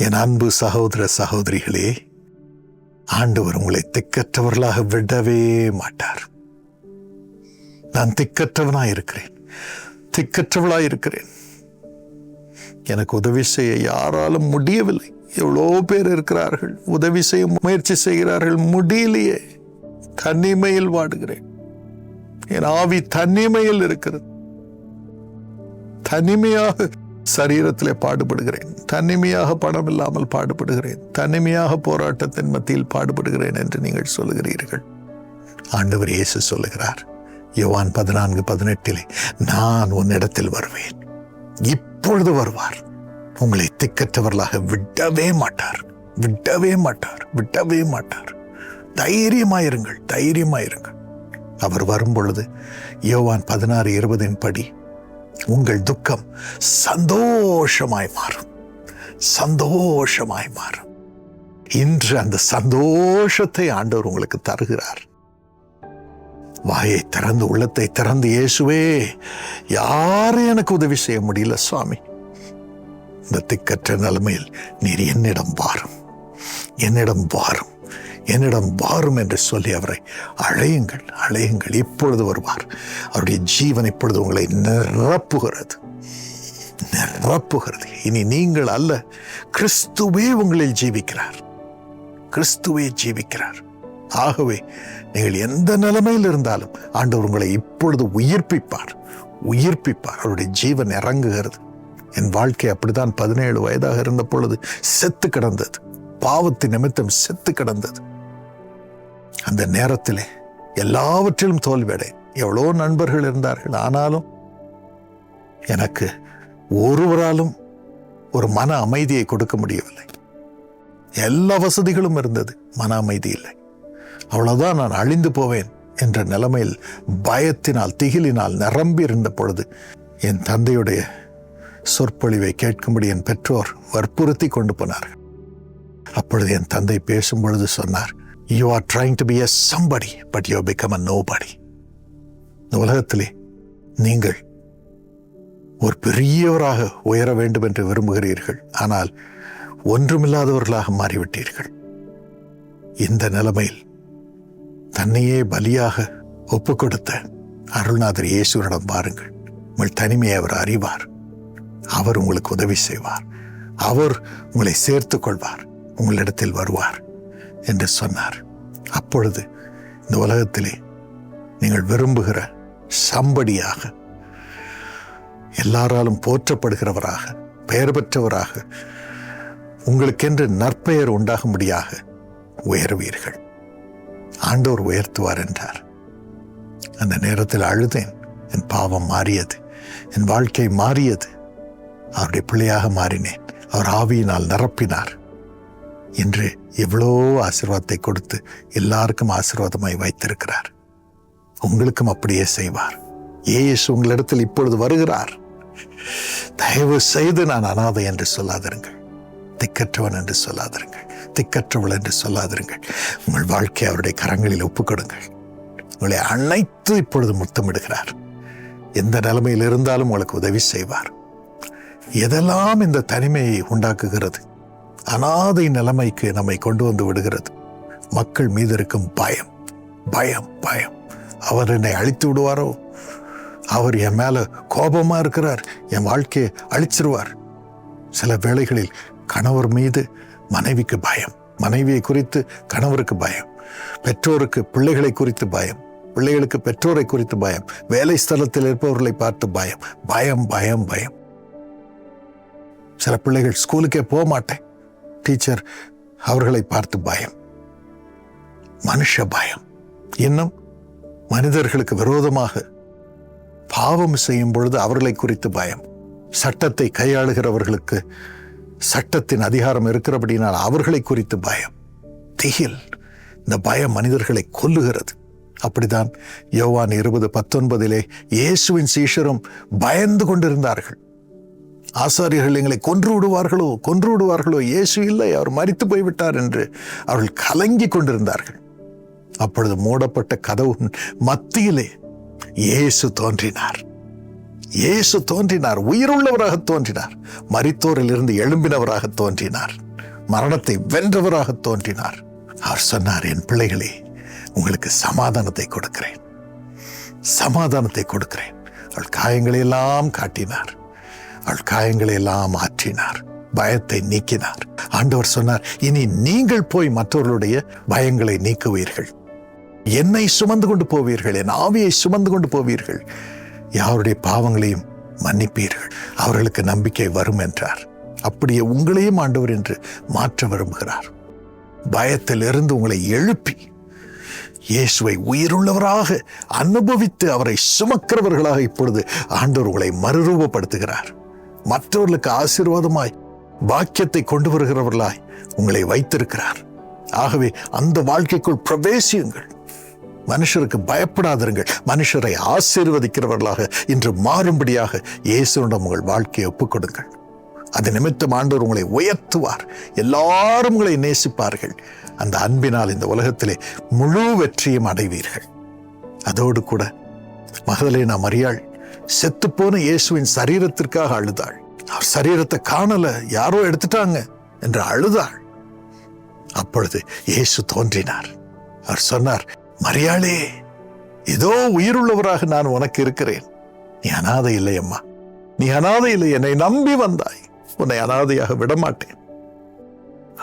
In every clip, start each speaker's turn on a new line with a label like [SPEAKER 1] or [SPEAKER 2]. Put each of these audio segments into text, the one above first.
[SPEAKER 1] என் அன்பு சகோதர சகோதரிகளே, ஆண்டவர் உங்களை திக்கற்றவர்களாக விடவே மாட்டார். நான் திக்கற்றவனாயிருக்கிறேன், திக்கற்றவளாயிருக்கிறேன். எனக்கு உதவி செய்ய யாராலும் முடியவில்லை. எவ்வளோ பேர் இருக்கிறார்கள், உதவி செய்ய முயற்சி செய்கிறார்கள், முடியலையே. தனிமையில் வாடுகிறேன். என் ஆவி தனிமையில் இருக்கிறது. தனிமையாக சரீரத்திலே பாடுபடுகிறேன், தனிமையாக பணம் இல்லாமல் பாடுபடுகிறேன், தனிமையாக போராட்டத்தின் மத்தியில் பாடுபடுகிறேன் என்று நீங்கள் சொல்லுகிறீர்கள். ஆண்டவர் இயேசு சொல்லுகிறார் யோவான் 14:18, நான் உன்னிடத்தில் வருவேன், இப்பொழுது வருவார், உங்களை திக்கற்றவர்களாக விடவே மாட்டார், விடவே மாட்டார், விடவே மாட்டார். தைரியமாயிருங்கள், தைரியமாயிருங்கள். அவர் வரும்பொழுது யோவான் 16:20 படி உங்கள் துக்கம் சந்தோஷமாய் மாறும், சந்தோஷமாய் மாறும். இன்று அந்த சந்தோஷத்தை ஆண்டவர் உங்களுக்கு தருகிறார். வாயை திறந்து, உள்ளத்தை திறந்து, இயேசுவே, யாரும் எனக்கு உதவி செய்ய முடியல சுவாமி, இந்த திக்கற்ற நிலைமையில் நீர் என்னிடம் வாரும், என்னிடம் வாரும், என்னிடம் வாரும் என்று சொல்லி அவரை அழையுங்கள், அழையுங்கள். இப்பொழுது வருவார். அவருடைய ஜீவன் இப்பொழுது உங்களை நிரப்புகிறது, நிரப்புகிறது. இனி நீங்கள் அல்ல, கிறிஸ்துவே உங்களில் ஜீவிக்கிறார், கிறிஸ்துவே ஜீவிக்கிறார். ஆகவே நீங்கள் எந்த நிலைமையில் இருந்தாலும் ஆண்டவர் உங்களை இப்பொழுது உயிர்ப்பிப்பார், உயிர்ப்பிப்பார். அவருடைய ஜீவன் இறங்குகிறது. என் வாழ்க்கை அப்படித்தான். 17 வயதாக இருந்த பொழுது செத்து கிடந்தது, பாவத்தின் நிமித்தம் செத்து கிடந்தது. அந்த நேரத்திலே எல்லாவற்றிலும் தோல்வியடை. எவ்வளோ நண்பர்கள் இருந்தார்கள், ஆனாலும் எனக்கு ஒருவராலும் ஒரு மன அமைதியை கொடுக்க முடியவில்லை. எல்லா வசதிகளும் இருந்தது, மன அமைதி இல்லை. அவ்வளவுதான், நான் அழிந்து போவேன் என்ற நிலைமையில் பயத்தினால், திகிலினால் நிரம்பி இருந்த பொழுது என் தந்தையுடைய சொற்பொழிவை கேட்கும்படி என் பெற்றோர் வற்புறுத்தி கொண்டு போனார்கள். அப்பொழுது என் தந்தை பேசும் பொழுது சொன்னார், You are trying to be a somebody, but you have become a nobody. இந்த உலகத்திலே நீங்கள் ஒரு பெரியவராக உயர வேண்டும் என்று விரும்புகிறீர்கள், ஆனால் ஒன்றுமில்லாதவர்களாக மாறிவிட்டீர்கள். இந்த நிலைமையில் தன்னையே பலியாக ஒப்பு கொடுத்த அருள்நாதர் இயேசுவிடம் பாருங்கள். உங்கள் தனிமையை அவர் அறிவார், அவர் உங்களுக்கு உதவி செய்வார், அவர் உங்களை சேர்த்துக் கொள்வார், உங்களிடத்தில் வருவார் என்று சொன்னார். அப்பொழுது இந்த உலகத்திலே நீங்கள் விரும்புகிற சம்படியாக, எல்லாராலும் போற்றப்படுகிறவராக, பெயர் பெற்றவராக, உங்களுக்கென்று நற்பெயர் உண்டாகும்படியாக உயர்வீர்கள். ஆண்டவர் உயர்த்துவார் என்றார். அந்த நேரத்தில் அழுதேன். என் பாவம் மாறியது, என் வாழ்க்கை மாறியது. அவருடைய பிள்ளையாக மாறினேன். அவர் ஆவியினால் நிரப்பினார். இன்று எவ்வளோ ஆசீர்வாதத்தை கொடுத்து எல்லாருக்கும் ஆசீர்வாதமாய் வைத்திருக்கிறார். உங்களுக்கும் அப்படியே செய்வார். இயேசு உங்களிடத்தில் இப்பொழுது வருகிறார். தயவு செய்து நான் அனாதை என்று சொல்லாதிருங்கள், திக்கற்றவன் என்று சொல்லாதிருங்கள், திக்கற்றவள் என்று சொல்லாதிருங்கள். உங்கள் வாழ்க்கை அவருடைய கரங்களில் ஒப்புக்கொடுங்கள். உங்களை அனைத்து இப்பொழுது முத்தமிடுகிறார். எந்த நிலைமையில் இருந்தாலும் உங்களுக்கு உதவி செய்வார். எதெல்லாம் இந்த தனிமையை உண்டாக்குகிறது, அனாதை நிலைமைக்கு நம்மை கொண்டு வந்து விடுகிறது. மக்கள் மீது இருக்கும் பயம், பயம், பயம். அவர் என்னை அழித்து விடுவாரோ, அவர் என் மேல கோபமா இருக்கிறார், என் வாழ்க்கையை அழிச்சிருவார். சில வேளைகளில் கணவர் மீது மனைவிக்கு பயம், மனைவியை குறித்து கணவருக்கு பயம், பெற்றோருக்கு பிள்ளைகளை குறித்து பயம், பிள்ளைகளுக்கு பெற்றோரை குறித்து பயம், வேலை ஸ்தலத்தில் இருப்பவர்களை பார்த்து பயம், பயம், பயம், பயம். சில பிள்ளைகள் ஸ்கூலுக்கே போக மாட்டேன், டீச்சர் அவர்களை பார்த்து பயம், மனுஷ பயம். இன்னும் மனிதர்களுக்கு விரோதமாக பாவம் செய்யும் பொழுது அவர்களை குறித்து பயம். சட்டத்தை கையாளுகிறவர்களுக்கு சட்டத்தின் அதிகாரம் இருக்கிறபடினால் அவர்களை குறித்து பயம், திகில். இந்த பயம் மனிதர்களை கொல்லுகிறது. அப்படித்தான் யோவான் 20:19 இயேசுவின் சீஷரும் பயந்து கொண்டிருந்தார்கள். ஆசாரியர்கள் எங்களை கொன்று விடுவார்களோ, கொன்று விடுவார்களோ, இயேசு இல்லை, அவர் மரித்து போய்விட்டார் என்று அவர்கள் கலங்கி கொண்டிருந்தார்கள். அப்பொழுது மூடப்பட்ட கதவு மத்தியிலே இயேசு தோன்றினார். இயேசு தோன்றினார், உயிருள்ளவராக தோன்றினார், மரித்தோரில் இருந்து எழும்பினவராக தோன்றினார், மரணத்தை வென்றவராக தோன்றினார். அவர் சொன்னார், என் பிள்ளைகளே, உங்களுக்கு சமாதானத்தை கொடுக்கிறேன், சமாதானத்தை கொடுக்கிறேன். அவள் காயங்களை எல்லாம் காட்டினார், அவள் காயங்களை எல்லாம் ஆற்றினார், பயத்தை நீக்கினார். ஆண்டவர் சொன்னார், இனி நீங்கள் போய் மற்றவர்களுடைய பயங்களை நீக்குவீர்கள், என்னை சுமந்து கொண்டு போவீர்கள், என் ஆவியை சுமந்து கொண்டு போவீர்கள், யாருடைய பாவங்களையும் மன்னிப்பீர்கள், அவர்களுக்கு நம்பிக்கை வரும் என்றார். அப்படியே உங்களையும் ஆண்டவர் என்று மாற்ற விரும்புகிறார். பயத்தில் இருந்து உங்களை எழுப்பி இயேசுவை உயிருள்ளவராக அனுபவித்து அவரை சுமக்கிறவர்களாக இப்பொழுது ஆண்டவர் உங்களை மறுரூபப்படுத்துகிறார். மற்றவர்களுக்கு ஆசீர்வாதமாய் பாக்கியத்தை கொண்டு வருகிறவர்களாய் உங்களை வைத்திருக்கிறார். ஆகவே அந்த வாழ்க்கைக்குள் பிரவேசியுங்கள். மனுஷருக்கு பயப்படாதிருங்கள், மனுஷரை ஆசீர்வதிக்கிறவர்களாக இன்று மாறும்படியாக இயேசுவிடம் உங்கள் வாழ்க்கையை ஒப்புக்கொடுங்கள். அது நிமித்தம் ஆண்டவர் உங்களை உயர்த்துவார், எல்லாரும் உங்களை நேசிப்பார்கள். அந்த அன்பினால் இந்த உலகத்திலே முழு வெற்றியும் அடைவீர்கள். அதோடு கூட மகதலேனா மரியாள் செத்துப்போன இயேசுவின் சரீரத்திற்காக அழுதாள். அவர் சரீரத்தை காணல, யாரோ எடுத்துட்டாங்க என்று அழுதாள். அப்பொழுது இயேசு தோன்றினார். அவர் சொன்னார், மரியாளே, இதோ உயிருள்ளவராக நான் உனக்கு இருக்கிறேன். நீ அனாதை இல்லை அம்மா, நீ அனாதை இல்லை, என்னை நம்பி வந்தாய், உன்னை அனாதையாக விடமாட்டேன்.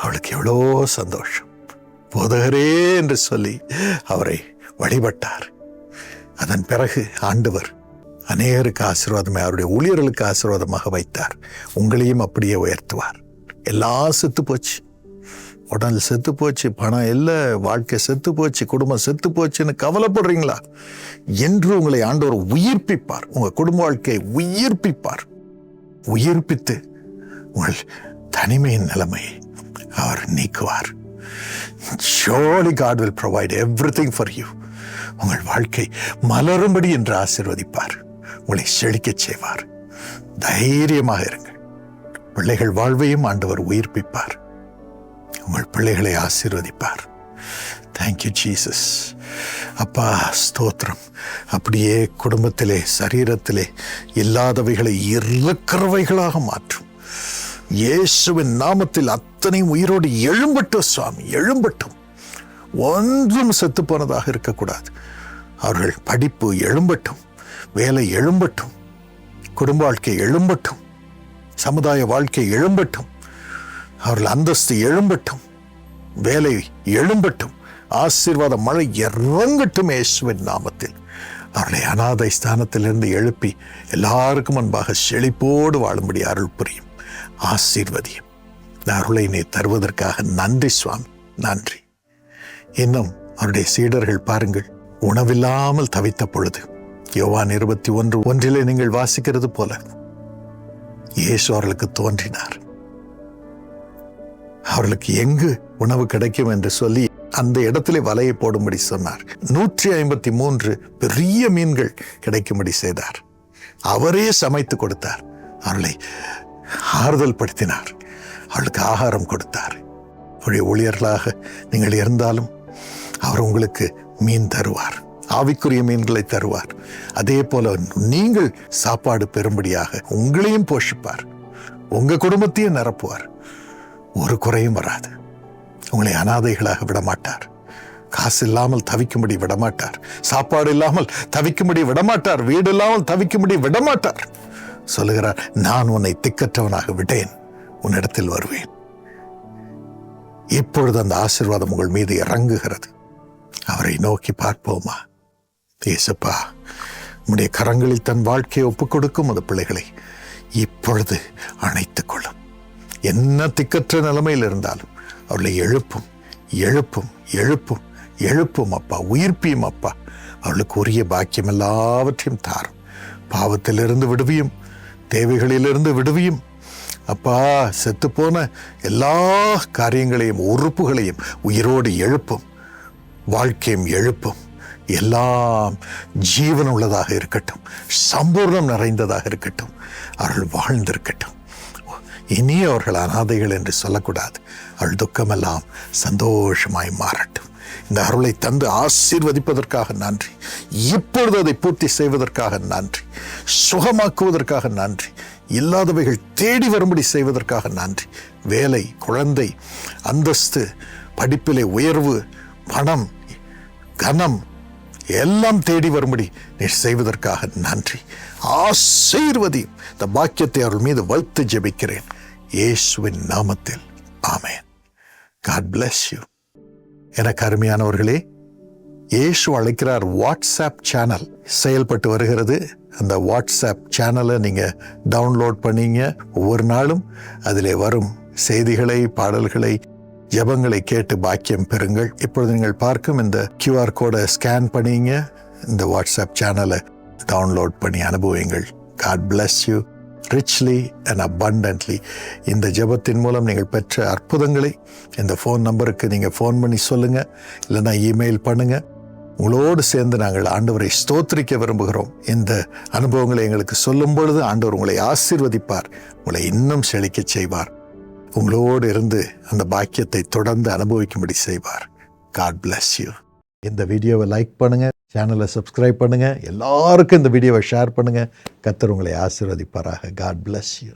[SPEAKER 1] அவளுக்கு எவ்வளோ சந்தோஷம். போதகரே என்று சொல்லி அவரை வழிபட்டார். அதன் பிறகு ஆண்டவர் அநேகருக்கு ஆசீர்வாதமாக, அவருடைய ஊழியர்களுக்கு ஆசீர்வாதமாக வைத்தார். உங்களையும் அப்படியே உயர்த்துவார். எல்லாம் செத்து போச்சு, உடல் செத்து போச்சு, பணம் இல்லை, வாழ்க்கை செத்து போச்சு, குடும்பம் செத்து போச்சுன்னு கவலைப்படுறீங்களா? என்று உங்களை ஆண்டவர் உயிர்ப்பிப்பார். உங்கள் குடும்ப வாழ்க்கையை உயிர்ப்பிப்பார். உயிர்ப்பித்து உங்கள் தனிமையின் நிலைமையை அவர் நீக்குவார். Surely God will provide everything for you. உங்கள் வாழ்க்கை மலரும்படி என்று ஆசீர்வதிப்பார், உங்களை செழிக்கச் செய்வார். தைரியமாக இருங்கள். பிள்ளைகள் வாழ்வையும் ஆண்டவர் உயிர்ப்பிப்பார், உங்கள் பிள்ளைகளை ஆசீர்வதிப்பார். Thank you Jesus. அப்பா ஸ்தோத்திரம். அப்படியே குடும்பத்திலே சரீரத்திலே இல்லாதவைகளை இருக்கிறவைகளாக மாற்றும். இயேசுவின் நாமத்தில் அத்தனையும் உயிரோடு எழும்பட்டும் சுவாமி, எழும்பட்டும். ஒன்றும் செத்து போனதாக இருக்கக்கூடாது. அவர்கள் படிப்பு எழும்பட்டும், வேலை எழும்பட்டும், குடும்ப வாழ்க்கை எழும்பட்டும், சமுதாய வாழ்க்கை எழும்பட்டும், அவர்கள் அந்தஸ்து எழும்பட்டும், வேலை எழும்பட்டும், ஆசீர்வாத மழை இறங்கட்டும் இயேசுவின் நாமத்தில். அவர்களை அநாதை ஸ்தானத்திலிருந்து எழுப்பி எல்லாருக்கும் முன்பாக செழிப்போடு வாழும்படி அருள் புரியும், ஆசீர்வதியும். இந்த அருளை நீ தருவதற்காக நன்றி சுவாமி, நன்றி. இன்னும் அவருடைய சீடர்கள் பாருங்கள், உணவில்லாமல் தவித்த பொழுது யோவான் 21:1 நீங்கள் வாசிக்கிறது போல இயேசு அவர்களுக்கு தோன்றினார். அவர்களுக்கு எங்கு உணவு கிடைக்கும் என்று சொல்லி அந்த இடத்திலே வலையை போடும்படி சொன்னார். 153 பெரிய மீன்கள் கிடைக்கும்படி செய்தார். அவரே சமைத்து கொடுத்தார். அவர்களை ஆறுதல் படுத்தினார், அவர்களுக்கு ஆகாரம் கொடுத்தார். அவருடைய ஊழியர்களாக நீங்கள் இருந்தாலும் அவர் உங்களுக்கு மீன் தருவார், ஆவிக்குரிய மீன்களை தருவார். அதே போல நீங்கள் சாப்பாடு பெறும்படியாக உங்களையும் போஷிப்பார், உங்க குடும்பத்தையும் நிரப்புவார். ஒரு குறையும் வராது. உங்களை அனாதைகளாக விடமாட்டார், காசு இல்லாமல் தவிக்கும்படி விடமாட்டார், சாப்பாடு இல்லாமல் தவிக்கும்படி விடமாட்டார், வீடு இல்லாமல் தவிக்கும்படி விடமாட்டார். சொல்லுகிறார், நான் உன்னை திக்கற்றவனாக விட்டேன், உன்னிடத்தில் வருவேன். இப்பொழுது அந்த ஆசீர்வாதம் உங்கள் மீது இறங்குகிறது. அவரை நோக்கி பார்ப்போமா? இயேசுப்பா, உம்முடைய கரங்களில் தன் வாழ்க்கையை ஒப்புக் கொடுக்கும் அந்த பிள்ளைகளை இப்பொழுது அணைத்துக் கொள்ளும். என்ன திக்கற்ற நிலைமையில் இருந்தாலும் அவர்களை எழுப்பும், எழுப்பும், எழுப்பும், எழுப்பும் அப்பா, உயிர்ப்பியும் அப்பா. அவர்களுக்கு உரிய பாக்கியம் எல்லாவற்றையும் தாரும். பாவத்திலிருந்து விடுவியும், தேவைகளிலிருந்து விடுவியும் அப்பா. செத்துப்போன எல்லா காரியங்களையும் உறுப்புகளையும் உயிரோடு எழுப்பும், வாழ்க்கையும் எழுப்பும். எல்லாம் ஜீவன் உள்ளதாக இருக்கட்டும், சம்பூர்ணம் நிறைந்ததாக இருக்கட்டும், அவர்கள் வாழ்ந்திருக்கட்டும். இனி அவர்கள் அனாதைகள் என்று சொல்லக்கூடாது. அவள் துக்கமெல்லாம் சந்தோஷமாய் மாறட்டும். இந்த அருளை தந்து ஆசீர்வதிப்பதற்காக நன்றி. இப்பொழுது அதை பூர்த்தி செய்வதற்காக நன்றி. சுகமாக்குவதற்காக நன்றி. இல்லாதவைகள் தேடி வரும்படி செய்வதற்காக நன்றி. வேலை, குழந்தை, அந்தஸ்து, படிப்பிலே உயர்வு, பணம், கனம் எல்லாம் தேடி வரும்படி நீ செய்வதற்காக நன்றி. ஆசீர்வதி. இந்த பாக்கியத்தை அவர்கள் மீது வைத்து ஜெபிக்கிறேன் இயேசுவின் நாமத்தில். ஆமென். God bless you. எனக்கு அருமையானவர்களே, இயேசு அழைக்கிறார் வாட்ஸ்அப் சேனல் செயல்பட்டு வருகிறது. அந்த வாட்ஸ்அப் சேனலை நீங்கள் டவுன்லோட் பண்ணீங்க. ஒவ்வொரு நாளும் அதிலே வரும் செய்திகளை, பாடல்களை, ஜெபங்களை கேட்டு பாக்கியம் பெறுங்கள். இப்பொழுது நீங்கள் பார்க்கும் இந்த QR கோடை ஸ்கேன் பண்ணிங்க. இந்த வாட்ஸ்அப் சேனலை டவுன்லோட் பண்ணி அனுபவியுங்கள். God bless you richly and abundantly. இந்த ஜெபத்தின் மூலம் நீங்கள் பெற்ற அற்புதங்களை இந்த ஃபோன் நம்பருக்கு நீங்கள் ஃபோன் பண்ணி சொல்லுங்கள், இல்லைன்னா இமெயில் பண்ணுங்கள். உங்களோடு சேர்ந்து நாங்கள் ஆண்டவரை ஸ்தோத்திரிக்க விரும்புகிறோம். இந்த அனுபவங்களை எங்களுக்கு சொல்லும் பொழுது ஆண்டவர் உங்களை ஆசீர்வதிப்பார், உங்களை இன்னும் செழிக்க செய்வார், உங்களோடு இருந்து அந்த பாக்கியத்தை தொடர்ந்து அனுபவிக்கும்படி செய்வார். God bless you. இந்த வீடியோவை லைக் பண்ணுங்கள், சேனலை சப்ஸ்கிரைப் பண்ணுங்கள், எல்லாருக்கும் இந்த வீடியோவை ஷேர் பண்ணுங்கள். கர்த்தர் உங்களை ஆசீர்வதிப்பாராக. God bless you.